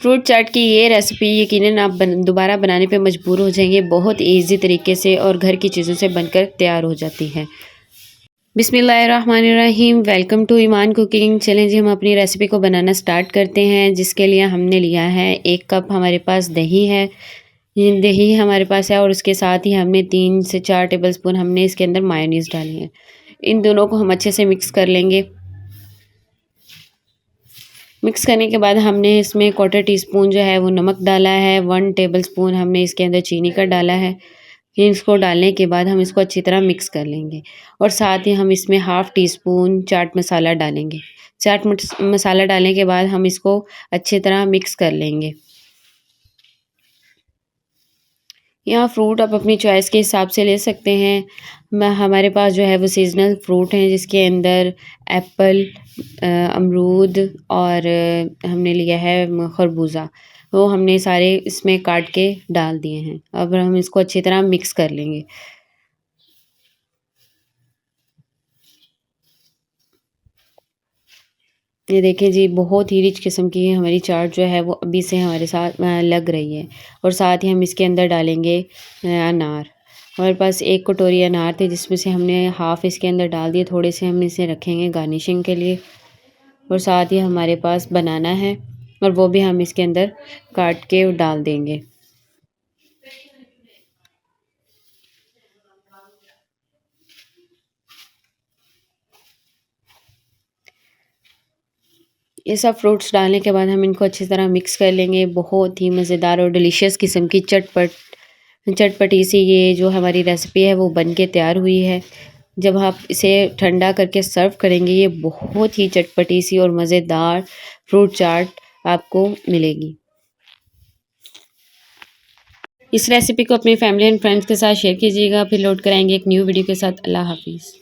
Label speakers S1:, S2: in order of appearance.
S1: Fruit चाट की ये recipe यकीनन आप दोबारा बनाने पे मजबूर हो जाएंगे। बहुत इजी तरीके से और घर की चीज़ों से बनकर तैयार हो जाती है। बिस्मिल्लाहिर्रहमानिर्रहीम। Welcome to Iman cooking. चलें जी, हम अपनी रेसिपी को बनाना स्टार्ट करते हैं। जिसके लिए हमने लिया है 1 कप हमारे पास दही है। ये दही हमारे पास है और उसके साथ ही हमने 3 से 4 टेबलस्पून हमने इसके अंदर मायोनीज़ डाली है। इन दोनों को हम अच्छे से मिक्स कर लेंगे। मिक्स करने के बाद हमने इसमें 1/4 टीस्पून जो है वो नमक डाला है। 1 टेबलस्पून हमने इसके अंदर चीनी का डाला है। फिर इसको डालने के बाद हम इसको अच्छी तरह मिक्स कर लेंगे और साथ ही हम इसमें 1/2 टीस्पून चाट मसाला डालेंगे। चाट मसाला डालने के बाद हम इसको अच्छी तरह मिक्स कर लेंगे। यहाँ फ्रूट आप अपनी चॉइस के हिसाब से ले सकते हैं। हमारे पास जो है वो सीजनल फ्रूट हैं, जिसके अंदर एप्पल, अमरूद और हमने लिया है खरबूजा। वो हमने सारे इसमें काट के डाल दिए हैं। अब हम इसको अच्छी तरह मिक्स कर लेंगे। ये देखिए जी, बहुत ही रिच किस्म की हमारी चाट जो है वो अभी से हमारे साथ लग रही है। और साथ ही हम इसके अंदर डालेंगे अनार। हमारे पास 1 कटोरी अनार थे, जिसमें से हमने हाफ़ इसके अंदर डाल दिए। थोड़े से हम इसे रखेंगे गार्निशिंग के लिए। और साथ ही हमारे पास बनाना है और वो भी हम इसके अंदर काट के डाल देंगे। ये सब फ्रूट्स डालने के बाद हम इनको अच्छी तरह मिक्स कर लेंगे। बहुत ही मज़ेदार और डिलीशियस किस्म की चटपटी सी ये जो हमारी रेसिपी है वो बन के तैयार हुई है। जब आप इसे ठंडा करके सर्व करेंगे, ये बहुत ही चटपटी सी और मज़ेदार फ्रूट चाट आपको मिलेगी। इस रेसिपी को अपनी फैमिली एंड फ्रेंड्स के साथ शेयर कीजिएगा। फिर लौट कर आएंगे एक न्यू वीडियो के साथ। अल्लाह हाफिज़।